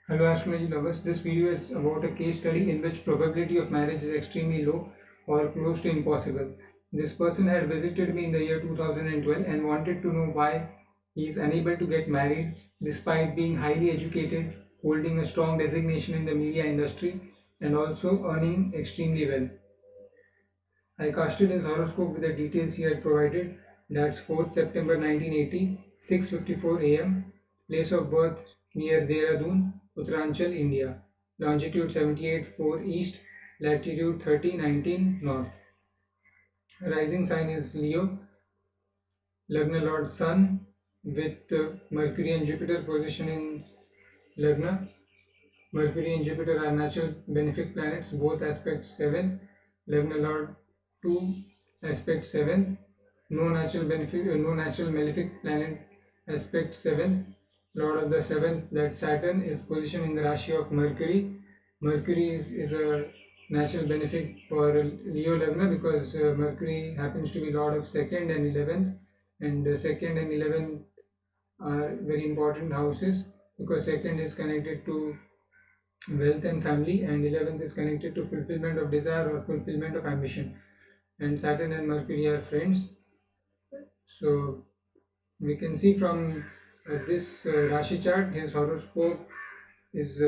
Hello astrology lovers, this video is about a case study in which probability of marriage is extremely low or close to impossible. This person had visited me in the year 2012 and wanted to know why he is unable to get married despite being highly educated, holding a strong designation in the media industry and also earning extremely well. I casted his horoscope with the details he had provided. That's 4th September 1980, 6:54 a.m. Place of birth near Dehradun, Uttaranchal, India. Longitude 78.4 east, latitude 30.19 north. Rising sign is Leo. Lagna Lord Sun with Mercury and Jupiter position in Lagna. Mercury and Jupiter are natural benefic planets, both aspect 7. Lagna Lord 2 aspect 7. No natural malefic planet aspect 7. Lord of the 7th, that Saturn, is positioned in the Rashi of Mercury. Mercury is a natural benefic for Leo Lagna because Mercury happens to be Lord of 2nd and 11th, and 2nd and 11th are very important houses because 2nd is connected to wealth and family, and 11th is connected to fulfillment of desire or fulfillment of ambition. And Saturn and Mercury are friends. So we can see from this Rashi chart, his horoscope is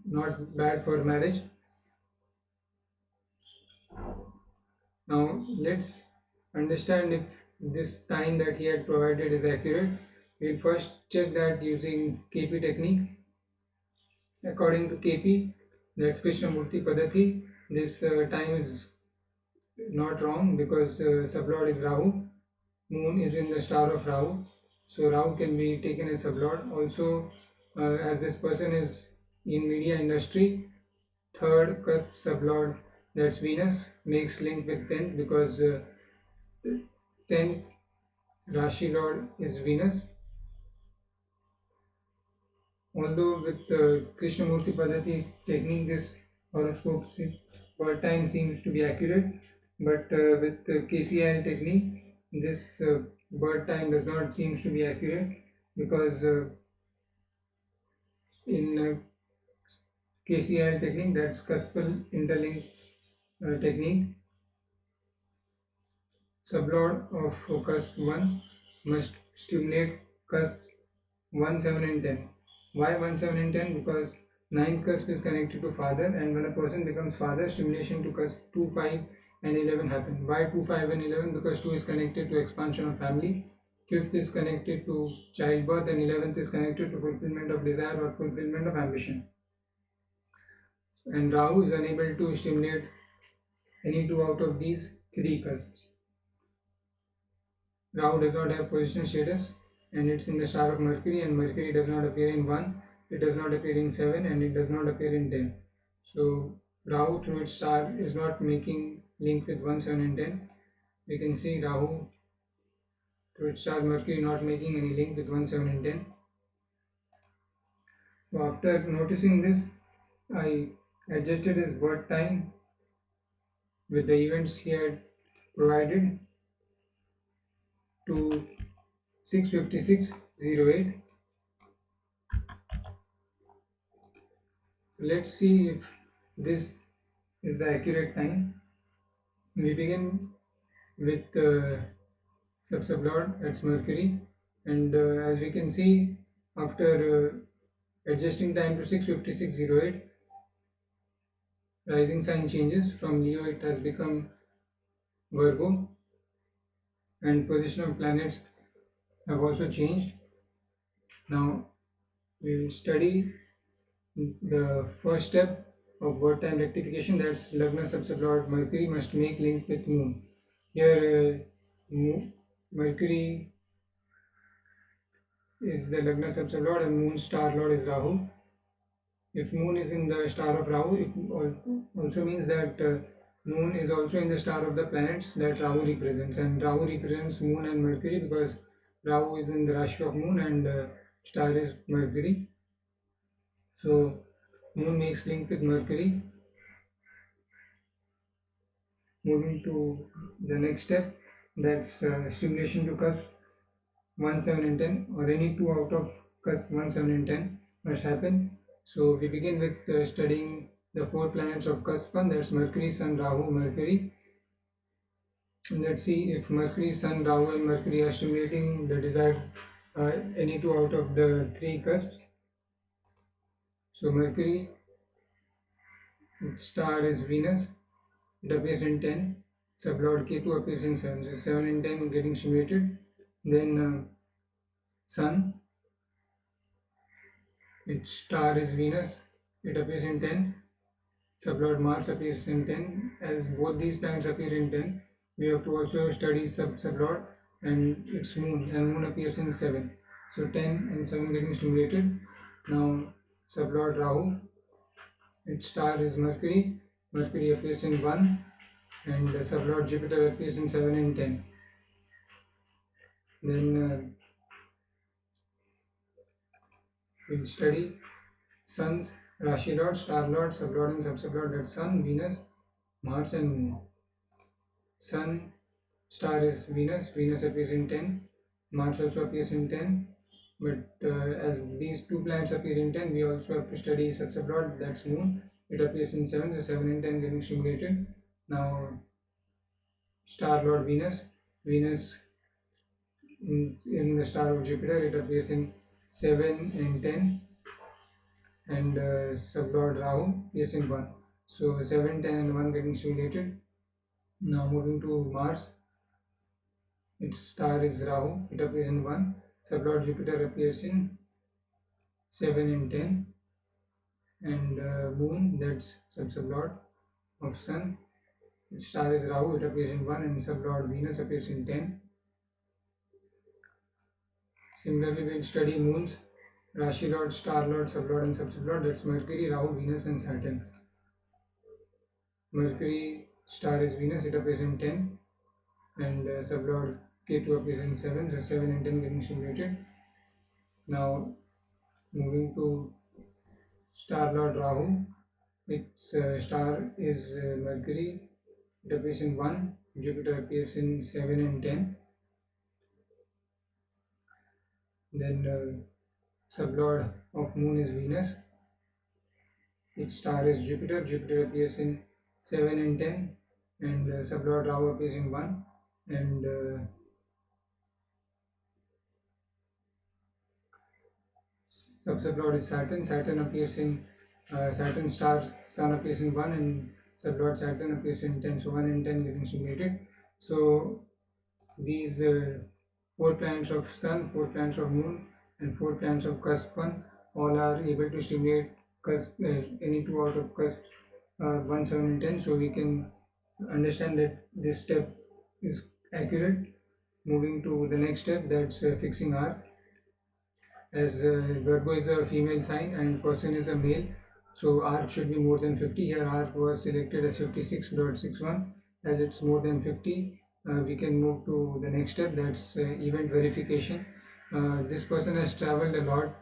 not bad for marriage. Now let's understand if this time that he had provided is accurate. We'll first check that using KP technique. According to KP, that's Krishnamurti Padati, this time is not wrong because sublord is Rahu. Moon is in the star of Rahu, so Rahu can be taken as sublord. Also, as this person is in media industry, third cusp sublord, that's Venus, makes link with 10th because 10th Rashi Lord is Venus. Although with Krishnamurti Padati technique, this horoscope per time seems to be accurate, but with KCL technique, this birth time does not seems to be accurate because in KCL technique, that's cuspal interlinks technique, sublord of cusp 1 must stimulate cusps 1, 7 and 10. Why 1, 7 and 10? Because ninth cusp is connected to father, and when a person becomes father, stimulation to cusp 2, 5 and 11 happen. Why 2, 5 and 11? Because 2 is connected to expansion of family, 5th is connected to childbirth, and 11th is connected to fulfillment of desire or fulfillment of ambition. And Rahu is unable to stimulate any two out of these three cusps. Rahu does not have position status, and it's in the star of Mercury, and Mercury does not appear in 1, it does not appear in 7, and it does not appear in 10. So Rahu through its star is not making link with 1, 7 and 10. We can see Rahu through its star Mercury not making any link with 1, 7 and 10. So after noticing this, I adjusted his birth time with the events he had provided to 6:56:08. Let's see if this is the accurate time. We begin with sublord, that's Mercury, and as we can see, after adjusting time to 6:56:08, rising sign changes from Leo, it has become Virgo, and position of planets have also changed. Now we will study the first step of birth time rectification, that's Lagna Subsublord Mercury must make link with Moon. Here Mercury is the Lagna Subsublord and Moon star lord is Rahu. If Moon is in the star of Rahu, it also means that Moon is also in the star of the planets that Rahu represents, and Rahu represents Moon and Mercury because Rahu is in the Rashi of Moon and star is Mercury. So Moon makes link with Mercury. Moving to the next step, that's stimulation to cusp 1, 7 and 10, or any two out of cusp 1, 7 and 10. must happen. So we begin with studying the four planets of Cuspan, that's Mercury, Sun, Rahu, Mercury. And let's see if Mercury, Sun, Rahu and Mercury are stimulating the desired any two out of the three cusps. So Mercury, its star is Venus, it appears in 10. Sublord Ketu appears in 7. So 7 and 10 getting stimulated. Then Sun, its star is Venus, it appears in 10. Sublord Mars appears in 10. As both these planets appear in 10, we have to also study Sublord and its moon, and moon appears in 7. So 10 and 7 getting stimulated. Now Sublord Rahu, its star is Mercury, Mercury appears in 1, and the Sublord Jupiter appears in 7 and 10. Then we'll study Suns, Rashi Lord, Star Lord, Sublord and Subsublord, that's Sun, Venus, Mars and Moon. Sun star is Venus, Venus appears in 10, Mars also appears in 10, but as these two planets appear in 10, we also have to study Subsublord, that's Moon, it appears in 7, the 7 and 10 getting stimulated. Now Star Lord Venus, Venus in the star of Jupiter, it appears in 7 and 10, and Sublord Rahu appears in 1. So 7, 10 and 1 getting stimulated. Now moving to Mars, its star is Rahu, it appears in 1. Sublord Jupiter appears in 7 and 10, and Moon, that's sublord of Sun, its star is Rahu, it appears in 1, and Sublord Venus appears in 10. Similarly, we'll study moons, Rashi Lord, Star Lord, Sublord and Subsublord, that's Mercury, Rahu, Venus and Saturn. Mercury star is Venus, it appears in 10, and Sublord Ketu appears in 7, so 7 and 10 getting stimulated. Now moving to Star Lord Rahu, its star is Mercury, it appears in 1, Jupiter appears in 7 and 10. Then Sublord of Moon is Venus, its star is Jupiter, Jupiter appears in 7 and 10, and Sublord Rahu appears in 1, and Subsublord is Saturn, Saturn appears in Saturn star, Sun appears in 1, and Sublord Saturn appears in 10, so 1 and 10 getting stimulated. So these 4 planets of Sun, 4 planets of Moon, and 4 planets of cusp 1 all are able to stimulate cusp, any two out of cusp 1, 7 and 10, so we can understand that this step is accurate. Moving to the next step, that's fixing R. As Virgo is a female sign and person is a male, so R should be more than 50. Here R was selected as 56.61. As it's more than 50, we can move to the next step, that's event verification. This person has traveled a lot,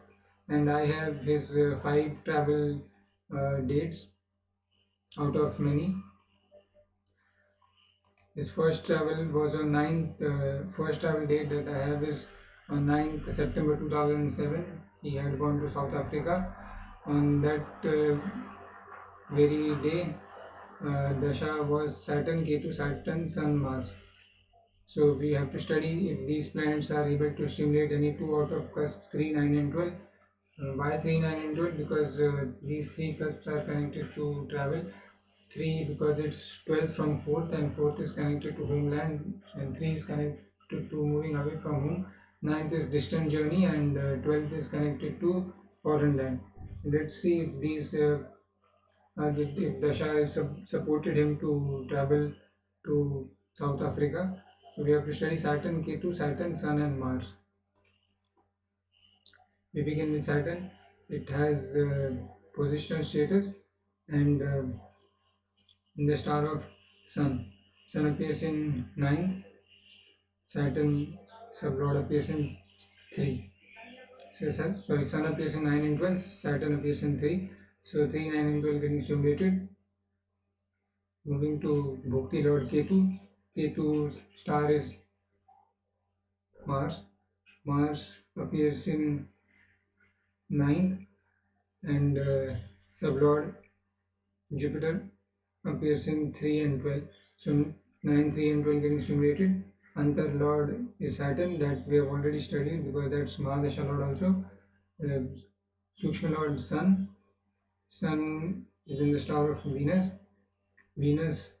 and I have his 5 travel dates out of many. His first travel was on 9th, first travel date that I have is on 9th September 2007. He had gone to South Africa. On that very day, Dasha was Saturn, Ketu, Saturn, Sun, Mars. So we have to study if these planets are able to stimulate any two out of cusps 3, 9 and 12. Why 3, 9 and 12? Because these 3 cusps are connected to travel. 3 because it's 12th from 4th, and 4th is connected to homeland, and 3 is connected to moving away from home. 9th is distant journey, and 12th is connected to foreign land. Let's see if these if Dasha is supported him to travel to South Africa. So we have to study Saturn, Ketu, Saturn, Sun and Mars. We begin with Saturn. It has positional status, and in the star of Sun. Sun appears in 9, Saturn sublord appears in 3. So, sorry, Sun appears in 9 and 12, Saturn appears in 3. So 3, 9 and 12 getting stimulated. Moving to Bhakti Lord Ketu. Ketu star is Mars. Mars appears in 9, and sublord Jupiter appears in 3 and 12. So 9, 3 and 12 getting stimulated. Antar Lord is Saturn, that we have already studied because that's Mahadasha Lord also. Uh, Sukshma Lord Sun. Sun is in the star of Venus. Venus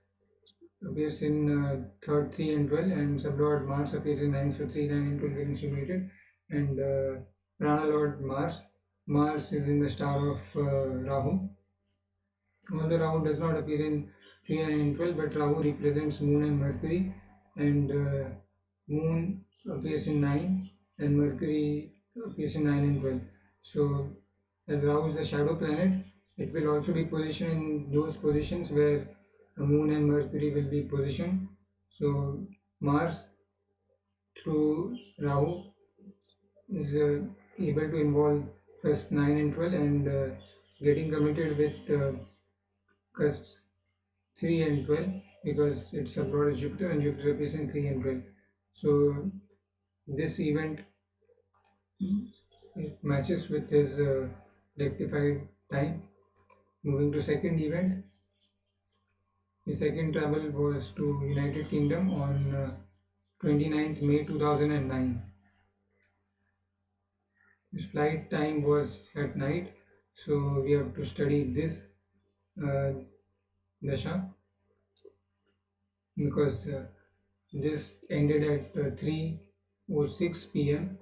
appears in 3rd, 3 and 12, and Sublord Mars appears in 9, so 3, 9 and 12 getting stimulated. And Prana Lord Mars. Mars is in the star of Rahu. Although Rahu does not appear in 3, 9 and 12, but Rahu represents Moon and Mercury, and Moon appears in 9 and Mercury appears in 9 and 12. So as Rahu is the shadow planet, it will also be positioned in those positions where the Moon and Mercury will be positioned. So Mars through Rahu is able to involve first 9 and 12, and getting committed with cusps 3 and 12, because it's abroad as Jupiter and Jupiter appears in 3 and 12. So this event, it matches with his rectified time. Moving to second event, his second travel was to United Kingdom on 29th May 2009. His flight time was at night, so we have to study this uh, dasha, because this ended at 3:06 p.m.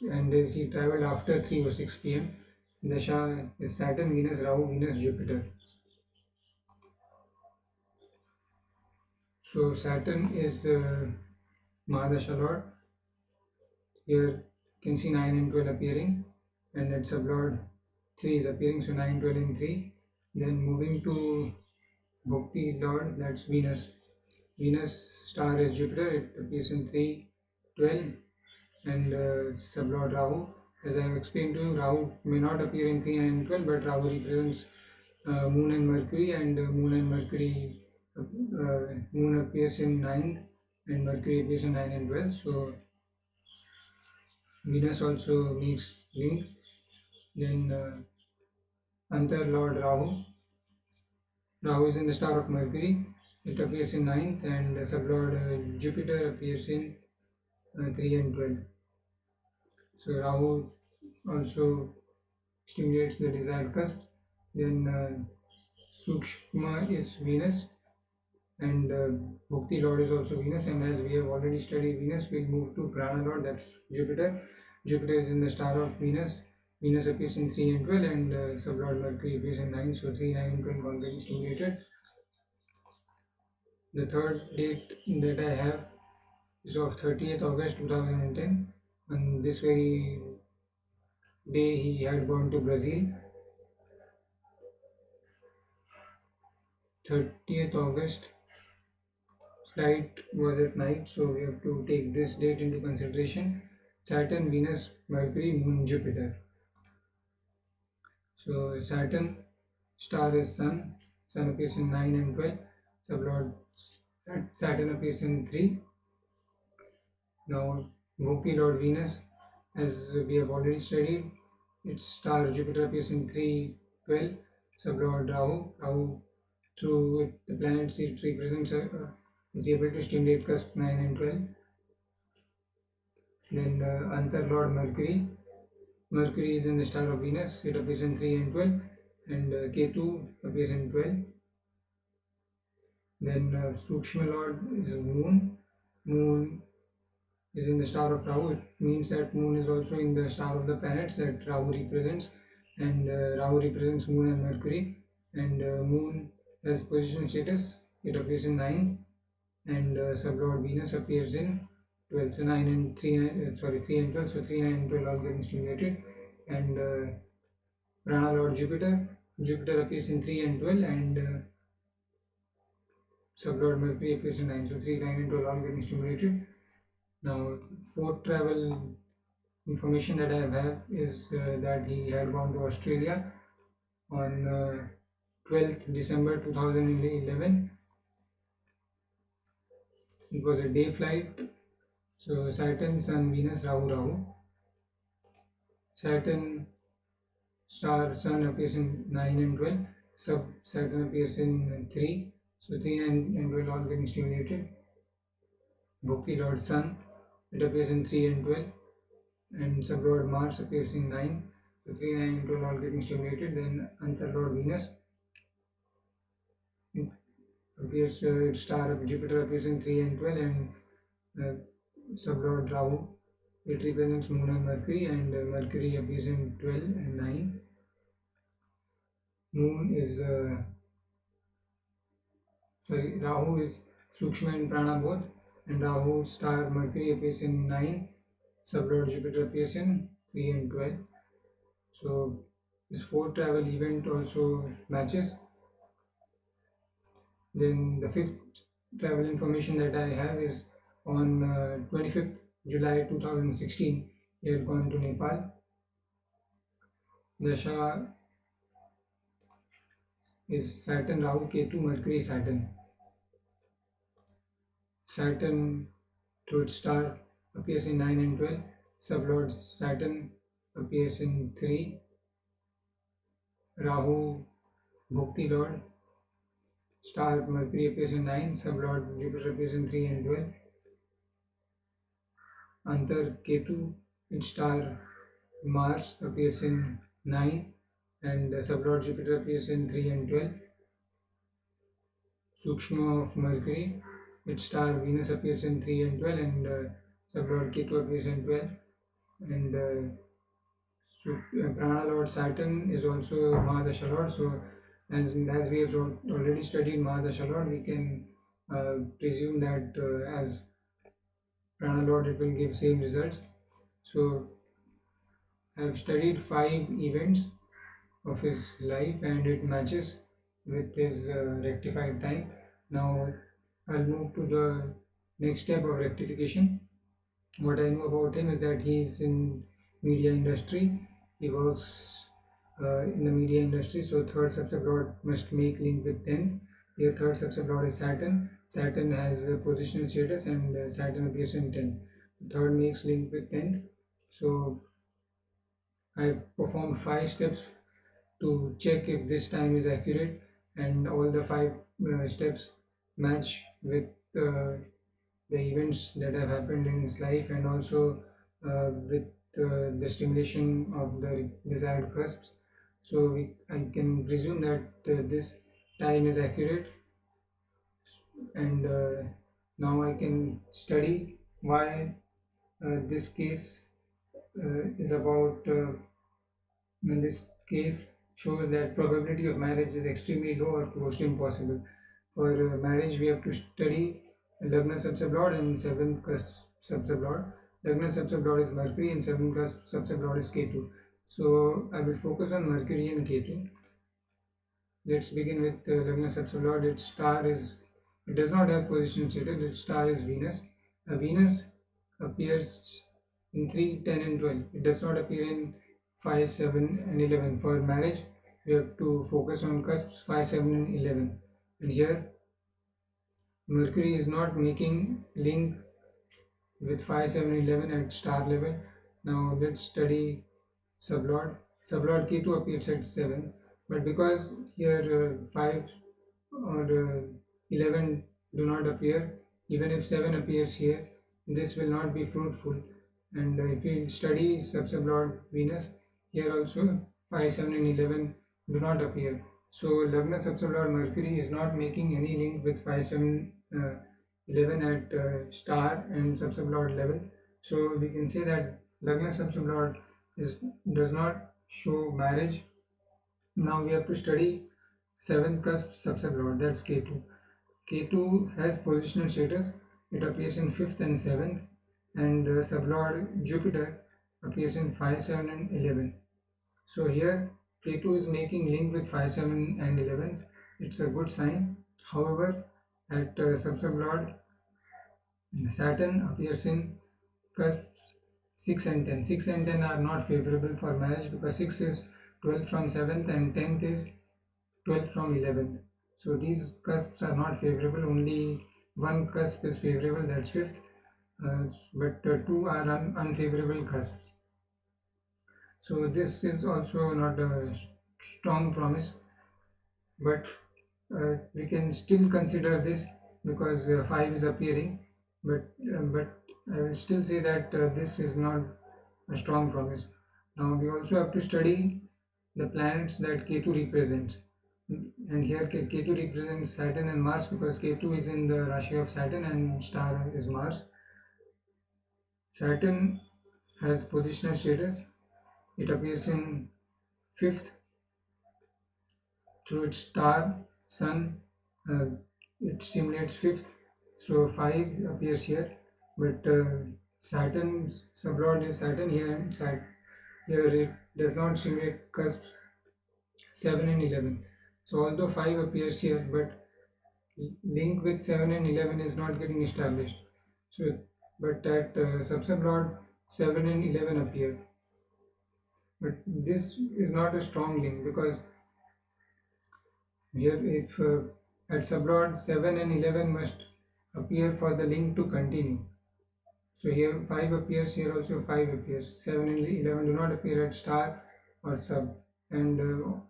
and as he traveled after 3:06 p.m. Dasha is Saturn, Venus, Rahu, Venus, Jupiter. So Saturn is Mahadasha Lord. Here you can see 9 and 12 appearing, and it's a Lord 3 is appearing, so 9, 12 and 3. Then moving to Bhakti Lord, that's Venus. Venus star is Jupiter, it appears in 3, 12, and sublord Rahu. As I have explained to you, Rahu may not appear in 3, 9 and 12, but Rahu represents Moon and Mercury, and Moon appears in 9th and Mercury appears in 9 and 12. So Venus also makes link. Then Antar Lord Rahu. Rahu is in the star of Mercury. It appears in 9th, and sublord Jupiter appears in 3 and 12. So Rahu also stimulates the desired cusp. Then Sukshma is Venus, and Bhakti Lord is also Venus. And as we have already studied Venus, we'll move to Prana Lord, that's Jupiter. Jupiter is in the star of Venus. Venus appears in 3 and 12, and sublord Mercury appears in 9, so 3, 9 and 12 already stimulated. The third date that I have is of 30th August 2010. On this very day, he had gone to Brazil. 30th August, flight was at night, so we have to take this date into consideration. Saturn, Venus, Mercury, Moon, Jupiter. So Saturn star is Sun. Sun appears in 9 and 12. Sublord Saturn appears in 3. Now Bhakti Lord Venus, as we have already studied, its star Jupiter appears in 3, 12. Sublord Rahu. Rahu through it, the planets it represents is able to stimulate cusp 9 and 12. Then Antar Lord Mercury. Mercury is in the star of Venus. It appears in 3 and 12. And Ketu appears in 12. Then Sukshma Lord is Moon. Moon is in the star of Rahu. It means that Moon is also in the star of the planets that Rahu represents. And Rahu represents Moon and Mercury. And Moon has position status. It appears in 9. And sublord Venus appears in 12. So 9 and 3, 3 and 12. So 3, 9 and 12 all getting stimulated. And Prana Lord Jupiter. Jupiter appears in 3 and 12, and sublord Mercury appears in 9. So 3, 9 and 12 all getting stimulated. Now, fourth travel information that I have is that he had gone to Australia on 12th December 2011. It was a day flight. So Saturn, Sun, Venus, Rahu, Rahu. Saturn star Sun appears in 9 and 12, sub Saturn appears in 3, so 3 and 12 all getting stimulated. Bhukti Lord Sun, it appears in 3 and 12, and sub Lord Mars appears in 9, so 3, 9 and 12 all getting stimulated. Then Antar Lord Venus appears, star of Jupiter appears in 3 and 12, and uh, sub Lord Rahu, it represents Moon and Mercury, and Mercury appears in 12 and 9. Moon is Rahu is Sukshma and Prana both, and Rahu star Mercury appears in 9, sublord Jupiter appears in 3 and 12. So this 4 travel event also matches. Then the 5th travel information that I have is on 25th July 2016, he had gone to Nepal. Dasha is Saturn, Rahu, Ketu, Mercury, Saturn. Saturn through its star appears in 9 and 12. Sublord Saturn appears in 3. Rahu, Bhukti Lord, star Mercury appears in 9. Sublord Jupiter appears in 3 and 12. Antar Ketu, its star Mars appears in 9, and sublord Jupiter appears in 3 and 12. Sukshma of Mercury, its star Venus appears in 3 and 12, and sublord Ketu appears in 12. And Prana Lord Saturn is also Mahadasha Lord. So, as we have already studied Mahadasha Lord, we can presume that as Prana Lord, it will give same results. So, I have studied 5 events of his life, and it matches with his rectified time. Now, I'll move to the next step of rectification. What I know about him is that he is in media industry. He works in the media industry. So third subsublord must make link with 10th. Here third subsublord is Saturn. Saturn has a positional status, and Saturn appears in 10th. Third makes link with 10th. So I perform 5 steps to check if this time is accurate, and all the 5 steps match with the events that have happened in his life, and also with the stimulation of the desired cusps. So I can presume that this time is accurate, and now I can study why this case is about when this case shows that probability of marriage is extremely low or close to impossible. For marriage, we have to study Lagna subsublord and 7th subsublord. Lagna subsublord is Mercury, and 7th subsublord is Ketu. So I will focus on Mercury and Ketu. Let's begin with Lagna subsublord. Its star is, it does not have position status. Its star is Venus. Venus appears in 3, 10 and 12. It does not appear in 5, 7 and 11. For marriage, we have to focus on cusps 5, 7 and 11. And here Mercury is not making link with 5, 7, 11 at star level. Now let's study sublord. Sublord Ketu appears at 7, but because here 5 or 11 do not appear, even if 7 appears here, this will not be fruitful. And if we study subsublord Venus, here also 5, 7 and 11 do not appear. So Lagna subsublord Mercury is not making any link with 5, 7, 11 at star and subsublord level. So we can say that Lagna subsublord does not show marriage. Now we have to study 7th cusp subsublord, that's Ketu. Ketu has positional status. It appears in 5th and 7th, and sublord Jupiter appears in 5, 7 and 11. So here Ketu is making link with 5, 7 and 11. It's a good sign. However, at subsublord Saturn appears in cusp 6 and 10. 6 and 10 are not favorable for marriage because 6 is 12th from 7th and 10th is 12th from 11th. So these cusps are not favorable. Only one cusp is favorable, that's 5th, but 2 are unfavorable cusps. So this is also not a strong promise, but we can still consider this because 5 is appearing, but I will still say that this is not a strong promise. Now we also have to study the planets that Ketu represents. And here Ketu represents Saturn and Mars because Ketu is in the Rashi of Saturn and star is Mars. Saturn has positional status. It appears in fifth through its star, Sun. Uh, it stimulates fifth, so 5 appears here. But Saturn's sublord is Saturn here, and here it does not stimulate cusp 7 and 11. So although 5 appears here, but link with 7 and 11 is not getting established. So, but at subsublord 7 and 11 appear. But this is not a strong link because here if at sublord 7 and 11 must appear for the link to continue. So here 5 appears, here also 5 appears. 7 and 11 do not appear at star or sub. And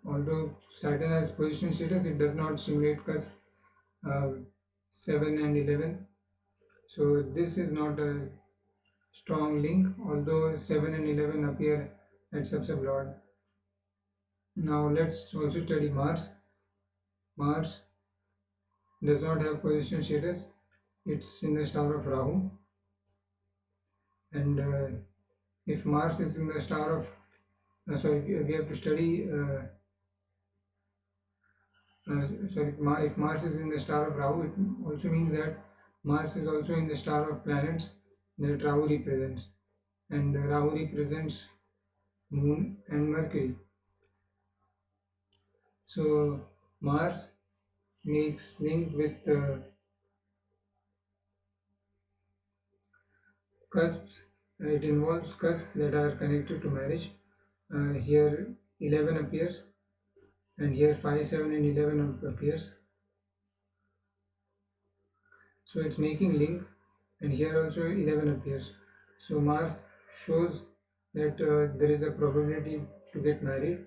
although Saturn has position status, it does not simulate cusp uh, 7 and 11. So this is not a strong link, although 7 and 11 appear at subsublord. Now let's also study Mars. Mars does not have position status. It's in the star of Rahu. And if Mars is in the star of, we have to study, if Mars is in the star of Rahu, it also means that Mars is also in the star of planets that Rahu represents. And Rahu represents Moon and Mercury. So Mars makes link with cusps. It involves cusps that are connected to marriage. Here 11 appears, and here 5, 7 and 11 appears. So it's making link, and here also 11 appears. So Mars shows that there is a probability to get married.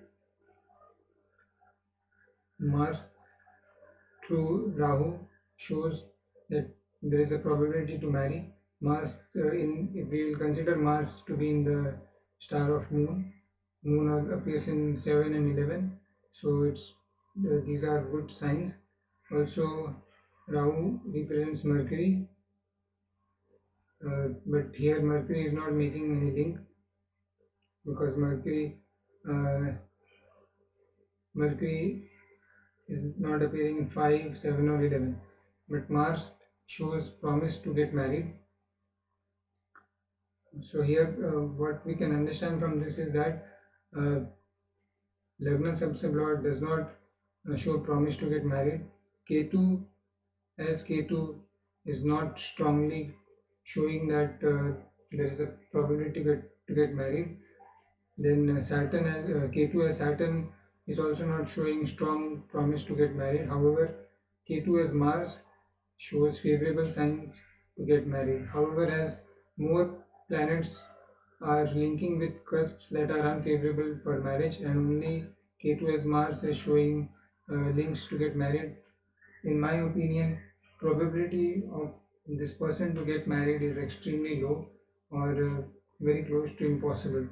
Mars through Rahu shows that there is a probability to marry. Mars, if we will consider Mars to be in the star of Moon, Moon appears in 7 and 11, so these are good signs. Also, Rahu represents Mercury, but here Mercury is not making any link because Mercury is not appearing in 5, 7 or 11. But Mars shows promise to get married. So here what we can understand from this is that uh, Lagna subsublord does not show promise to get married. Ketu as Ketu is not strongly showing that there is a probability to get married. Then Saturn as Ketu as Saturn is also not showing strong promise to get married. However, Ketu as Mars shows favorable signs to get married. However, as more planets are linking with cusps that are unfavorable for marriage, and only Ketu as Mars is showing links to get married, in my opinion, probability of this person to get married is extremely low or very close to impossible.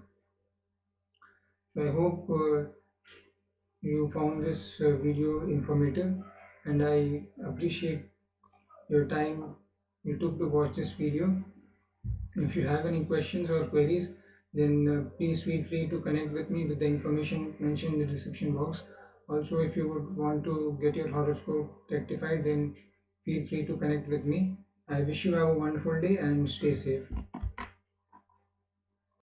So I hope you found this video informative, and I appreciate your time you took to watch this video. If you have any questions or queries, then please feel free to connect with me with the information mentioned in the description box. Also, if you would want to get your horoscope rectified, then feel free to connect with me. I wish you have a wonderful day and stay safe.